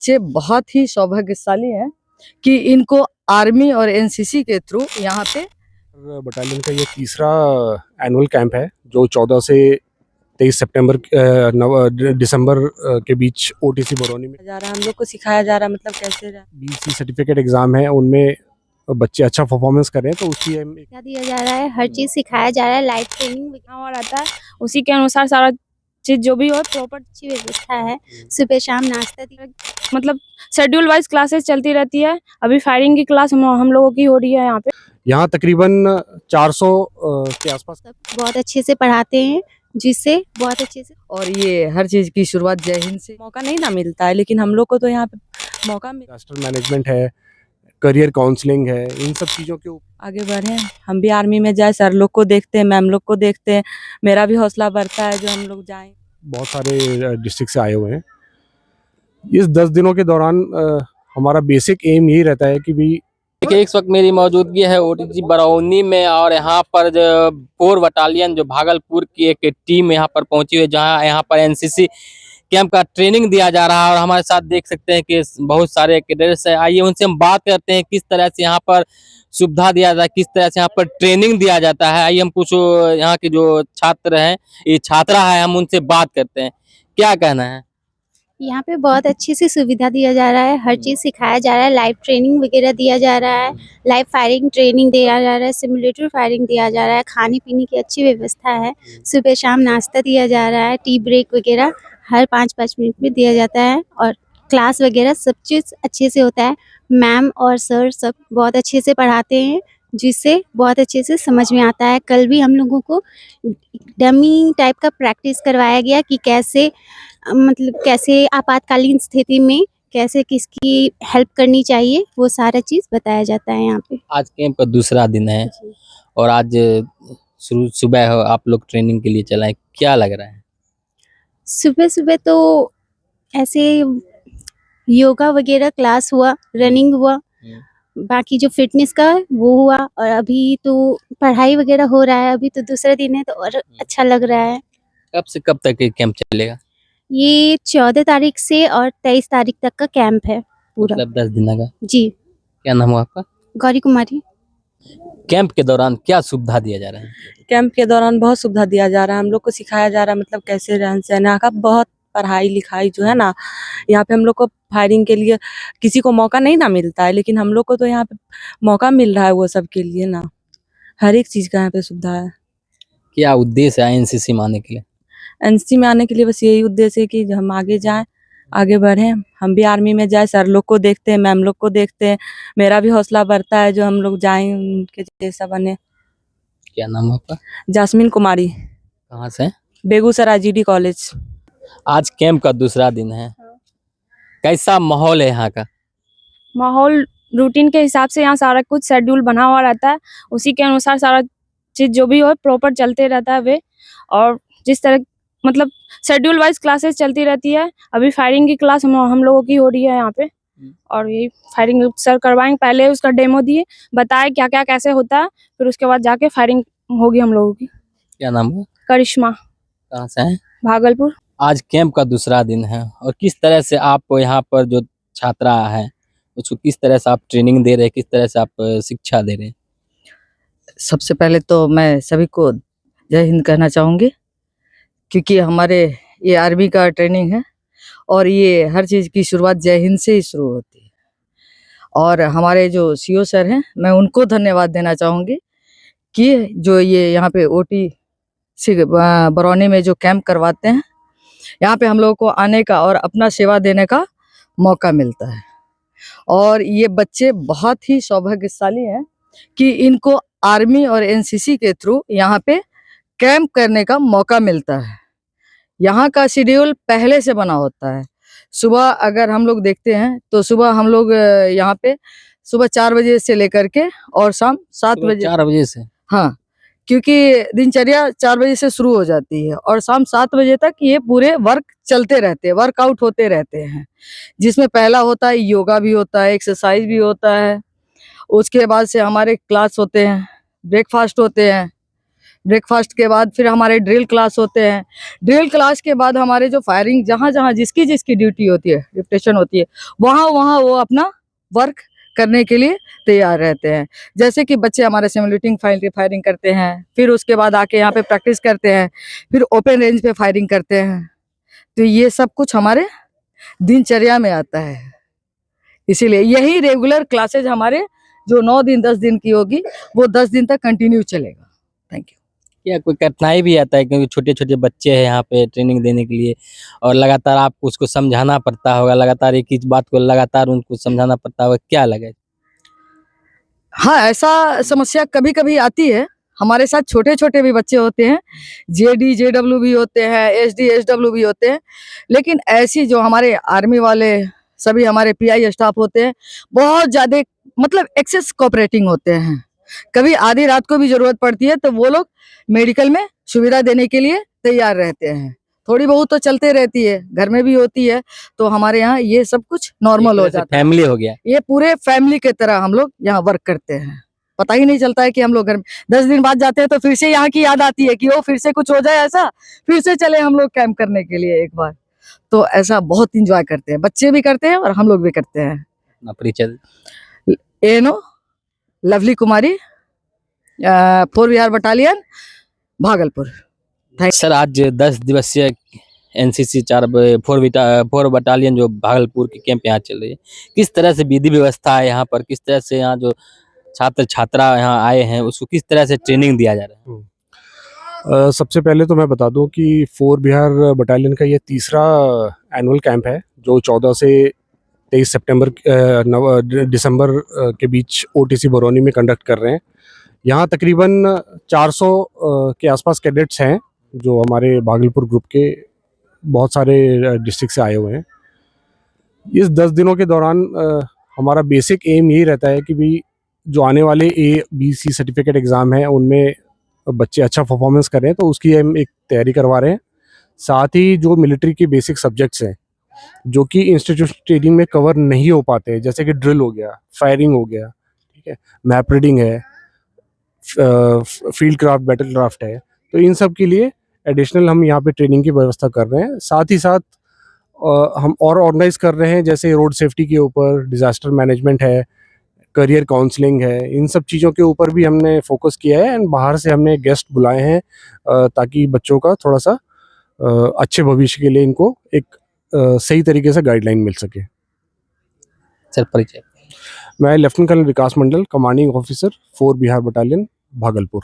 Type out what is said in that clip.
बच्चे बहुत ही सौभाग्यशाली हैं कि इनको आर्मी और एनसीसी के थ्रू यहाँ पे बटालियन का ये तीसरा एनुअल कैंप है जो 14 से 23 सितंबर दिसंबर के बीच ओटीसी बरौनी में जा रहा है। हम लोग को सिखाया जा रहा है मतलब कैसे बीसी सर्टिफिकेट एग्जाम है, उनमें बच्चे अच्छा परफॉर्मेंस करें तो उसकी दिया जा रहा है, हर चीज सिखाया जा रहा है, लाइव ट्रेनिंग हुआ रहता है, उसी के अनुसार सारा चीज जो भी हो प्रॉपर अच्छी व्यवस्था है। सुबह शाम नाश्ता मतलब शेड्यूल वाइज क्लासेस चलती रहती है। अभी फायरिंग की क्लास हम लोगों की हो रही है यहाँ पे। यहाँ तकरीबन 400 के आसपास बहुत अच्छे से पढ़ाते हैं, जिससे बहुत अच्छे से। और ये हर चीज की शुरुआत जय हिंद से। मौका नहीं ना मिलता है, लेकिन हम लोग को तो यहाँ पे मौका मिल। डिजास्टर मैनेजमेंट है, करियर काउंसलिंग है, इन सब चीज़ों के आगे बढ़े, हम भी आर्मी में जाए, सर लोग को देखते हैं, मैम लोग को देखते हैं, मेरा भी हौसला बढ़ता है जो हम लोग जाएं। बहुत सारे डिस्ट्रिक्ट से आए हुए हैं। इस 10 दिनों के दौरान हमारा बेसिक एम यही रहता है कि भी देखिए इस वक्त मेरी मौजूदगी है ओटीसी बरौनी में, और यहाँ पर जो 4 बटालियन जो भागलपुर की एक टीम यहाँ पर पहुंची हुई है, जहाँ यहाँ पर एनसीसी कैंप का ट्रेनिंग दिया जा रहा है। और हमारे साथ देख सकते हैं कि बहुत सारे कैडेट्स हैं। आइए उनसे हम बात करते हैं किस तरह से यहाँ पर सुविधा दिया जाता है, किस तरह से यहाँ पर ट्रेनिंग दिया जाता है। आइए हम कुछ यहाँ के जो छात्र हैं, ये छात्रा है, हम उनसे बात करते हैं। क्या कहना है? यहाँ पे बहुत अच्छी सी सुविधा दिया जा रहा है, हर चीज सिखाया जा रहा है, लाइव ट्रेनिंग वगैरह दिया जा रहा है, लाइव फायरिंग ट्रेनिंग दिया जा रहा है, सिमुलेटर फायरिंग दिया जा रहा है, खाने पीने की अच्छी व्यवस्था है, सुबह शाम नाश्ता दिया जा रहा है, टी ब्रेक वगैरह हर 5-5 मिनट में दिया जाता है, और क्लास वगैरह सब चीज़ अच्छे से होता है। मैम और सर सब बहुत अच्छे से पढ़ाते हैं, जिससे बहुत अच्छे से समझ में आता है। कल भी हम लोगों को डमी टाइप का प्रैक्टिस करवाया गया कि कैसे मतलब कैसे आपातकालीन स्थिति में कैसे किसकी हेल्प करनी चाहिए, वो सारा चीज़ बताया जाता है यहाँ पे। आज कैंप का दूसरा दिन है और आज सुबह हो आप लोग ट्रेनिंग के लिए चलाए, क्या लग रहा है? सुबह सुबह तो ऐसे योगा वगैरह क्लास हुआ, रनिंग हुआ, बाकी जो फिटनेस का वो हुआ, और अभी तो पढ़ाई वगैरह हो रहा है। अभी तो दूसरा दिन है तो और अच्छा लग रहा है। कब से कब तक ये कैंप चलेगा? ये 14 तारीख से और 23 तारीख तक का कैंप है पूरा। मतलब 10 दिन का। जी। क्या नाम हुआ आपका? गौरी कुमारी। कैंप के दौरान क्या सुविधा दिया जा रहा है? कैंप के दौरान बहुत सुविधा दिया जा रहा है, हम लोग को सिखाया जा रहा है मतलब कैसे रहन सहन का। बहुत पढ़ाई लिखाई जो है ना, यहाँ पे हम लोग को फायरिंग के लिए किसी को मौका नहीं ना मिलता है, लेकिन हम लोग को तो यहाँ पे मौका मिल रहा है वो सब के लिए ना। हर एक चीज का यहाँ पे सुविधा है। क्या उद्देश्य है एनसीसी में आने के लिए? एनसीसी में आने के लिए बस यही उद्देश्य है कि हम आगे जाएं, आगे बढ़ें, हम भी आर्मी में जाए, सर लोग को देखते हैं, मैम लोग को देखते हैं, मेरा भी हौसला बढ़ता है जो हम लोग जाएं, उनके जैसा बने। क्या नाम है आपका? जास्मीन कुमारी। कहाँ से? Begusarai GD college. आज कैंप का दूसरा दिन है, कैसा माहौल है यहाँ का? माहौल रूटीन के हिसाब से यहाँ सारा कुछ शेड्यूल बना हुआ रहता है, उसी के अनुसार सारा चीज जो भी हो प्रॉपर चलते रहता है वे। और जिस तरह मतलब शेड्यूल वाइज क्लासेस चलती रहती है। अभी फायरिंग की क्लास हम लोगों की हो रही है यहाँ पे, और यही फायरिंग सर करवाएंगे। पहले उसका डेमो दिए, बताए क्या क्या कैसे होता है, फिर उसके बाद जाके फायरिंग होगी हम लोगों की। क्या नाम है? करिश्मा। कहाँ से है? भागलपुर। आज कैंप का दूसरा दिन है और किस तरह से आप यहाँ पर जो छात्रा है उसको किस तरह से आप ट्रेनिंग दे रहे हैं, किस तरह से आप शिक्षा दे रहे हैं? सबसे पहले तो मैं सभी को जय हिंद कहना चाहूँगी, क्योंकि हमारे ये आर्मी का ट्रेनिंग है और ये हर चीज़ की शुरुआत जय हिंद से ही शुरू होती है। और हमारे जो सीओ सर हैं, मैं उनको धन्यवाद देना चाहूँगी कि जो ये यहाँ पे ओटीसी बरौनी में जो कैंप करवाते हैं, यहाँ पे हम लोगों को आने का और अपना सेवा देने का मौका मिलता है। और ये बच्चे बहुत ही सौभाग्यशाली हैं कि इनको आर्मी और एनसीसी के थ्रू यहाँ पे कैंप करने का मौका मिलता है। यहाँ का शेड्यूल पहले से बना होता है। सुबह अगर हम लोग देखते हैं तो सुबह हम लोग यहाँ पे सुबह 4 बजे से लेकर के और शाम 7 बजे। 4 बजे से? हाँ, क्योंकि दिनचर्या 4 बजे से शुरू हो जाती है और शाम 7 बजे तक ये पूरे वर्क चलते रहते हैं, वर्कआउट होते रहते हैं, जिसमें पहला होता है योगा भी होता है, एक्सरसाइज भी होता है। उसके बाद से हमारे क्लास होते हैं, ब्रेकफास्ट होते हैं, ब्रेकफास्ट के बाद फिर हमारे ड्रिल क्लास होते हैं। ड्रिल क्लास के बाद हमारे जो फायरिंग जहाँ जहाँ जिसकी जिसकी ड्यूटी होती है, डिप्टेशन होती है, वहाँ वहाँ वो अपना वर्क करने के लिए तैयार रहते हैं। जैसे कि बच्चे हमारे सिमुलेटिंग फायरिंग करते हैं, फिर उसके बाद आके यहाँ पे प्रैक्टिस करते हैं, फिर ओपन रेंज पे फायरिंग करते हैं। तो ये सब कुछ हमारे दिनचर्या में आता है। इसीलिए यही रेगुलर क्लासेज हमारे जो 9 दिन 10 दिन की होगी वो 10 दिन तक कंटिन्यू चलेगा। Thank you. क्या कोई कठिनाई भी आता है, क्योंकि छोटे छोटे बच्चे हैं यहाँ पे ट्रेनिंग देने के लिए, और लगातार आपको उसको समझाना पड़ता होगा, लगातार एक ही बात को लगातार उनको समझाना पड़ता होगा, क्या लगे? हाँ, ऐसा समस्या कभी कभी आती है। हमारे साथ छोटे छोटे भी बच्चे होते हैं, जेडी जेडब्ल्यू भी होते हैं, एसडी एसडब्ल्यू भी होते हैं, लेकिन ऐसी जो हमारे आर्मी वाले सभी हमारे पीआई स्टाफ होते हैं, बहुत ज़्यादा मतलब एक्सेस कोऑपरेटिंग होते हैं। कभी आधी रात को भी जरूरत पड़ती है तो वो लोग मेडिकल में सुविधा देने के लिए तैयार रहते हैं। थोड़ी बहुत तो चलते रहती है, घर में भी होती है, तो हमारे यहाँ ये सब कुछ नॉर्मल हो जाता है। फैमिली हो गया। ये पूरे फैमिली के तरह हम लोग यहाँ वर्क करते हैं। पता ही नहीं चलता है कि हम लोग घर में 10 दिन बाद जाते हैं तो फिर से यहाँ की याद आती है कि वो फिर से कुछ हो जाए ऐसा, फिर से चले हम लोग कैंप करने के लिए एक बार। तो ऐसा बहुत इंजॉय करते हैं, बच्चे भी करते हैं और हम लोग भी करते हैं। अपना परिचय। एनो लवली कुमारी, 4 बिहार बटालियन, भागलपुर। सर, आज 10 दिवसीय एनसीसी 4 बटालियन जो भागलपुर के कैंप यहाँ चल रही है, किस तरह से विधि व्यवस्था है यहाँ पर, किस तरह से यहाँ जो छात्र छात्रा यहाँ आए हैं उसको किस तरह से ट्रेनिंग दिया जा रहा है? सबसे पहले तो मैं बता दूं कि 4 बिहार बटालियन का ये तीसरा एनुअल कैंप है जो 14 से 23 दिसंबर के बीच ओटीसी बरौनी में कंडक्ट कर रहे हैं। यहाँ तकरीबन 400 के आसपास कैडेट्स हैं जो हमारे भागलपुर ग्रुप के बहुत सारे डिस्ट्रिक्ट से आए हुए हैं। इस 10 दिनों के दौरान हमारा बेसिक एम यही रहता है कि भी जो आने वाले ABC सर्टिफिकेट एग्ज़ाम है उनमें बच्चे अच्छा परफॉर्मेंस करें, तो उसकी हम एक तैयारी करवा रहे हैं। साथ ही जो मिलिट्री के बेसिक सब्जेक्ट्स हैं जो कि इंस्टीट्यूशन ट्रेनिंग में कवर नहीं हो पाते, जैसे कि ड्रिल हो गया, फायरिंग हो गया, ठीक है, मैप रीडिंग है, फील्ड क्राफ्ट, बैटल क्राफ्ट है, तो इन सब के लिए एडिशनल हम यहाँ पे ट्रेनिंग की व्यवस्था कर रहे हैं। साथ ही साथ हम और ऑर्गेनाइज कर रहे हैं, जैसे रोड सेफ्टी के ऊपर, डिज़ास्टर मैनेजमेंट है, करियर काउंसलिंग है, इन सब चीज़ों के ऊपर भी हमने फोकस किया है। एंड बाहर से हमने गेस्ट बुलाए हैं ताकि बच्चों का थोड़ा सा अच्छे भविष्य के लिए इनको एक सही तरीके से गाइडलाइन मिल सके। सर, परिचय। मैं lieutenant colonel Vikas Mandal, commanding officer 4 Bihar battalion, Bhagalpur.